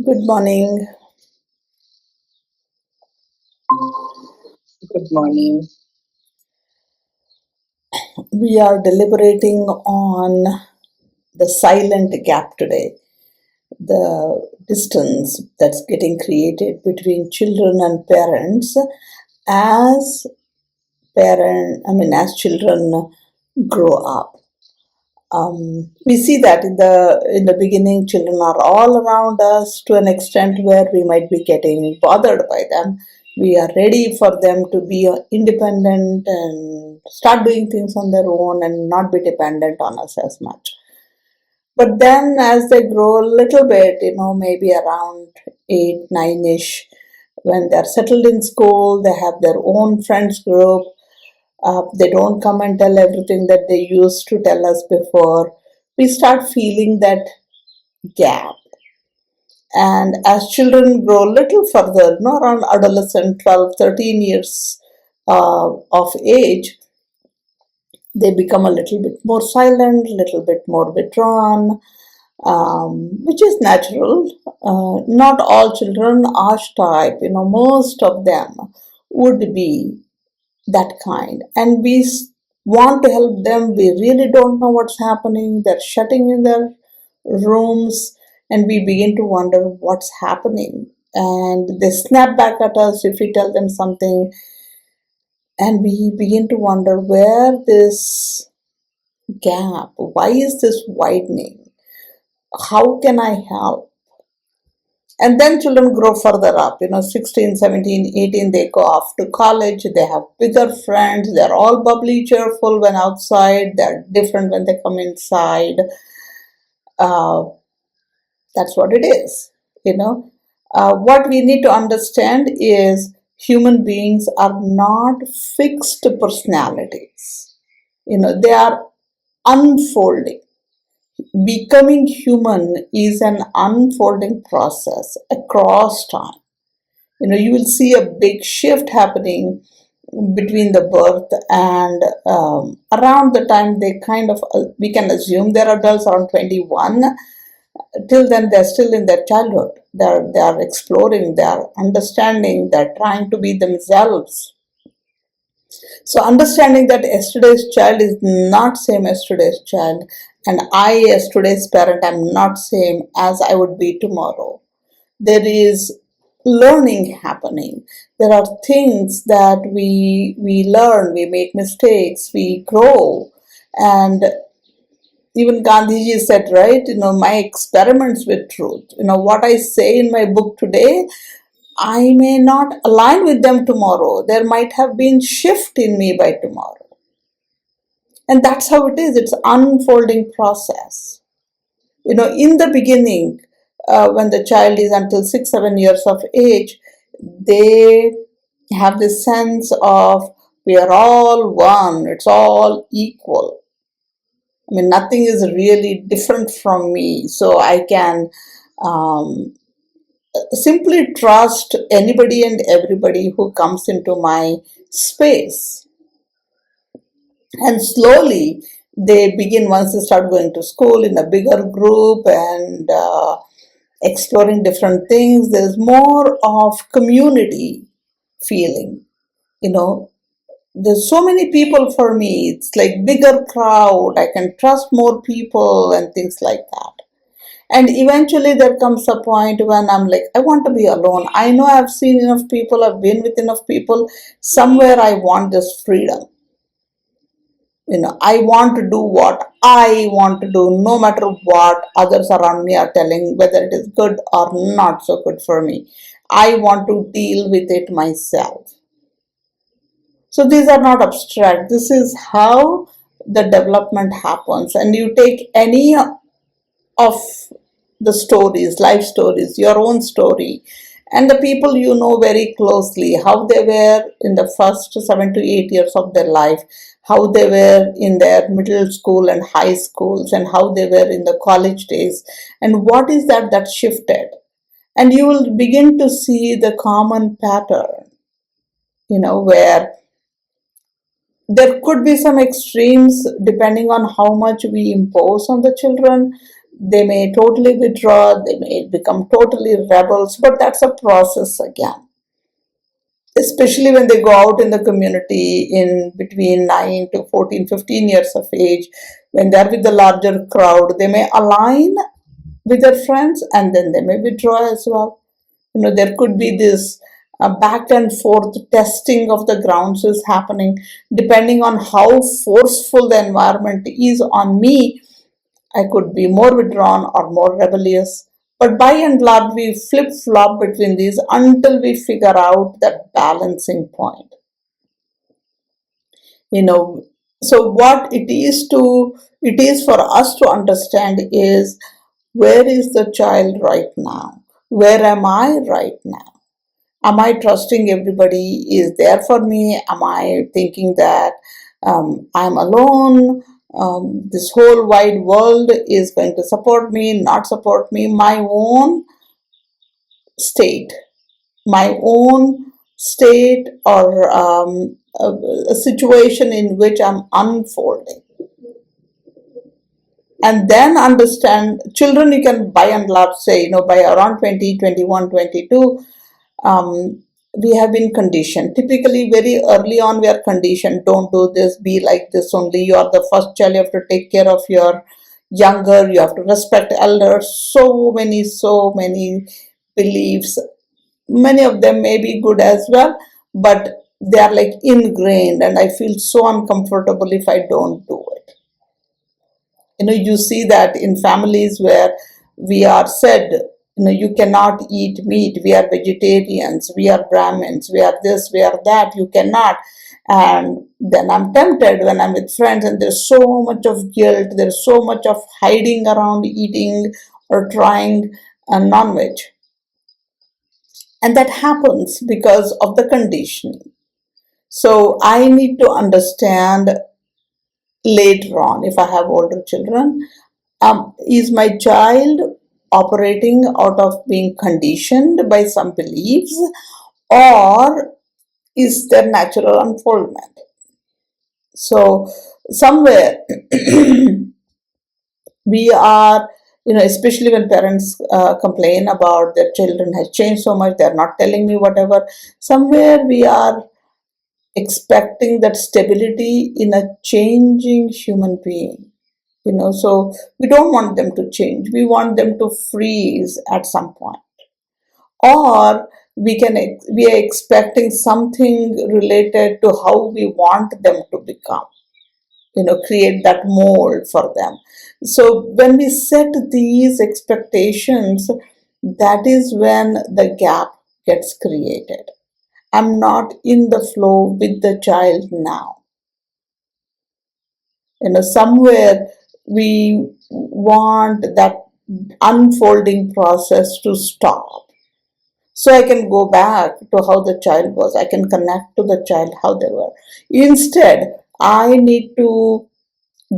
Good morning. Good morning. We are deliberating on the silent gap today, the distance that's getting created between children and parents as as children grow up. We see that in the beginning, children are all around us to an extent where we might be getting bothered by them. We are ready for them to be independent and start doing things on their own and not be dependent on us as much. But then, as they grow a little bit, maybe around 8, 9 ish, when they're settled in school, they have their own friends group, they don't come and tell everything that they used to tell us before. We start feeling that gap. And as children grow a little further, around adolescent, 12, 13 years of age, they become a little bit more silent, a little bit more withdrawn, which is natural. Not all children are type, most of them would be that kind. And we want to help them. We really don't know what's happening. They're shutting in their rooms, and we begin to wonder what's happening. And they snap back at us if we tell them something, and we begin to wonder where this gap, why is this widening? How can I help? And then children grow further up, 16, 17, 18, they go off to college, they have bigger friends, they're all bubbly, cheerful when outside, they're different when they come inside. Uh, that's what it is, you know. What we need to understand is human beings are not fixed personalities, they are unfolding. Becoming human is an unfolding process across time. You will see a big shift happening between the birth and around the time they kind of, we can assume they're adults around 21. Till then they're still in their childhood. They are exploring, they're understanding, they're trying to be themselves. So understanding that yesterday's child is not same as today's child, and I as today's parent am not same as I would be tomorrow. There is learning happening. There are things that we learn, we make mistakes, we grow. And even Gandhiji said, right, my experiments with truth, what I say in my book today, I may not align with them tomorrow. There might have been shift in me by tomorrow. And that's how it is. It's unfolding process. In the beginning, when the child is until 6, 7 years of age, they have this sense of we are all one, it's all equal. Nothing is really different from me, so I can um, simply trust anybody and everybody who comes into my space. And slowly they begin, once they start going to school in a bigger group and exploring different things, there's more of community feeling. You know, there's so many people for me. It's like bigger crowd. I can trust more people and things like that. And eventually there comes a point when I'm like, I want to be alone. I know I've seen enough people, I've been with enough people. Somewhere I want this freedom. I want to do what I want to do, no matter what others around me are telling, whether it is good or not so good for me. I want to deal with it myself. So these are not abstract. This is how the development happens. And you take any of the stories, life stories, your own story, and the people you know very closely, how they were in the first 7 to 8 years of their life, how they were in their middle school and high schools, and how they were in the college days, and what is that shifted. And you will begin to see the common pattern, where there could be some extremes depending on how much we impose on the children, They may totally withdraw, they may become totally rebels, but that's a process again. Especially when they go out in the community in between 9 to 14, 15 years of age, when they're with the larger crowd, they may align with their friends and then they may withdraw as well. There could be this back and forth testing of the grounds is happening depending on how forceful the environment is on me. I could be more withdrawn or more rebellious. But by and large, we flip flop between these until we figure out that balancing point. You know, so what it is for us to understand is, where is the child right now? Where am I right now? Am I trusting everybody is there for me? Am I thinking that I'm alone? This whole wide world is going to support me, not support me? My own state, my own state, or a situation in which I'm unfolding. And then understand, children, you can by and large say, by around 20, 21, 22, we have been conditioned. Typically, very early on, we are conditioned, don't do this, be like this only. You are the first child, you have to take care of your younger, you have to respect elders. So many beliefs. Many of them may be good as well, but they are like ingrained, and I feel so uncomfortable if I don't do it. You see that in families where we are said, you cannot eat meat, we are vegetarians, we are Brahmins, we are this, we are that, you cannot. And then I'm tempted when I'm with friends and there's so much of guilt, there's so much of hiding around eating or trying non-veg. And that happens because of the conditioning. So I need to understand later on, if I have older children, is my child operating out of being conditioned by some beliefs, or is there natural unfoldment? So somewhere we are, especially when parents complain about their children has changed so much, they're not telling me whatever, somewhere we are expecting that stability in a changing human being. So we don't want them to change, we want them to freeze at some point. Or we are expecting something related to how we want them to become, create that mold for them. So when we set these expectations, that is when the gap gets created. I'm not in the flow with the child now. Somewhere we want that unfolding process to stop, so I can go back to how the child was, I can connect to the child how they were. Instead, I need to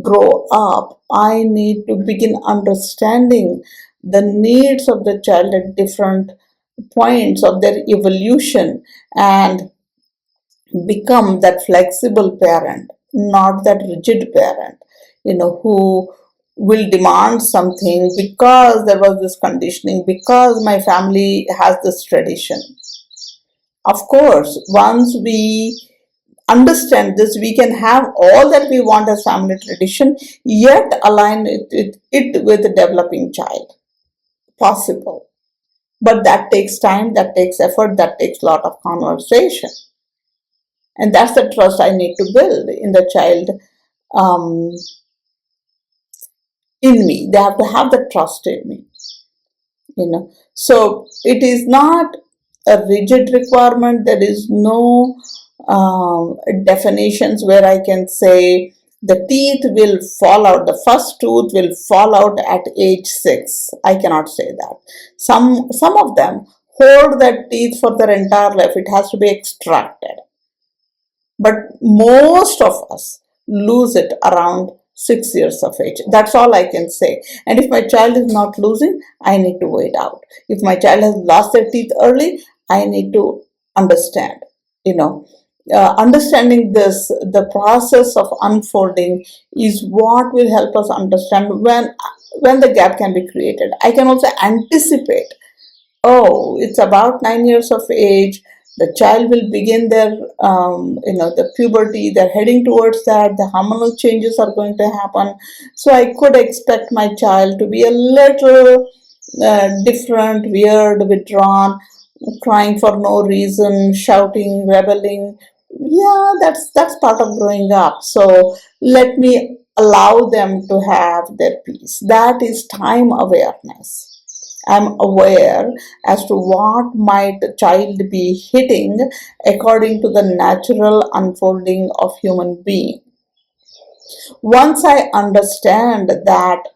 grow up, I need to begin understanding the needs of the child at different points of their evolution, and become that flexible parent, not that rigid parent, who will demand something because there was this conditioning, because my family has this tradition. Of course, once we understand this, we can have all that we want as family tradition, yet align it with a developing child. Possible. But that takes time, that takes effort, that takes a lot of conversation. And that's the trust I need to build in the child, um, in me. They have to have the trust in me. So it is not a rigid requirement. There is no definitions where I can say the teeth will fall out, the first tooth will fall out at age 6. I cannot say that. Some of them hold that teeth for their entire life. It has to be extracted. But most of us lose it around 6 years of age. That's all I can say. And if my child is not losing, I need to wait out. If my child has lost their teeth early, I need to understand, Understanding this, the process of unfolding, is what will help us understand when the gap can be created. I can also anticipate, oh, it's about 9 years of age. The child will begin their, the puberty. They're heading towards that. The hormonal changes are going to happen. So I could expect my child to be a little different, weird, withdrawn, crying for no reason, shouting, rebelling. Yeah, that's part of growing up. So let me allow them to have their peace. That is time awareness. I'm aware as to what might the child be hitting according to the natural unfolding of human being. Once I understand that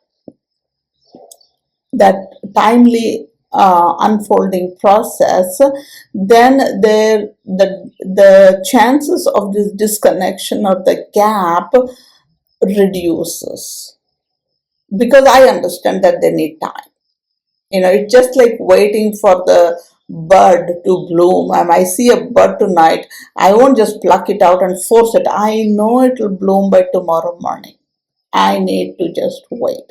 timely unfolding process, then the chances of this disconnection or the gap reduces, because I understand that they need time. It's just like waiting for the bud to bloom. I see a bud tonight, I won't just pluck it out and force it. I know it will bloom by tomorrow morning. I need to just wait.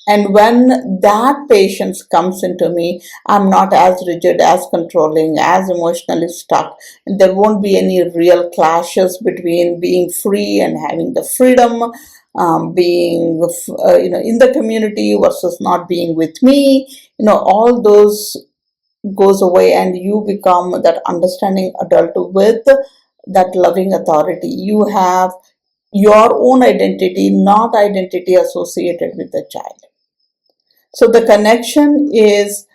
And when that patience comes into me, I'm not as rigid, as controlling, as emotionally stuck. And there won't be any real clashes between being free and having the freedom, being in the community versus not being with me. All those goes away, and you become that understanding adult with that loving authority. You have your own identity, not identity associated with the child. So the connection is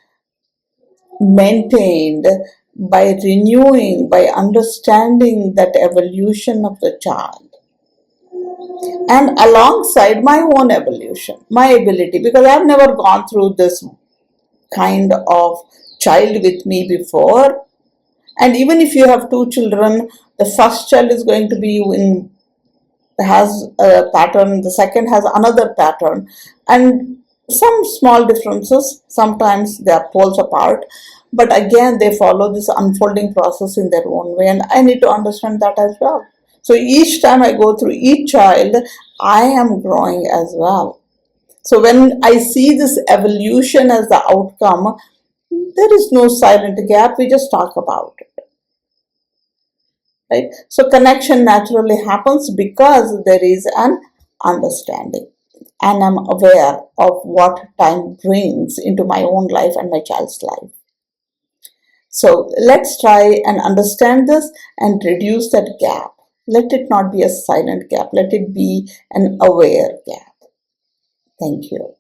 maintained by renewing, by understanding that evolution of the child, and alongside my own evolution, my ability, because I've never gone through this kind of child with me before. And even if you have two children, the first child is going to be has a pattern, the second has another pattern, and some small differences. Sometimes they are poles apart, but again, they follow this unfolding process in their own way, and I need to understand that as well. So each time I go through each child, I am growing as well. So when I see this evolution as the outcome, there is no silent gap, we just talk about it. Right? So connection naturally happens because there is an understanding, and I'm aware of what time brings into my own life and my child's life. So let's try and understand this and reduce that gap. Let it not be a silent gap, let it be an aware gap. Thank you.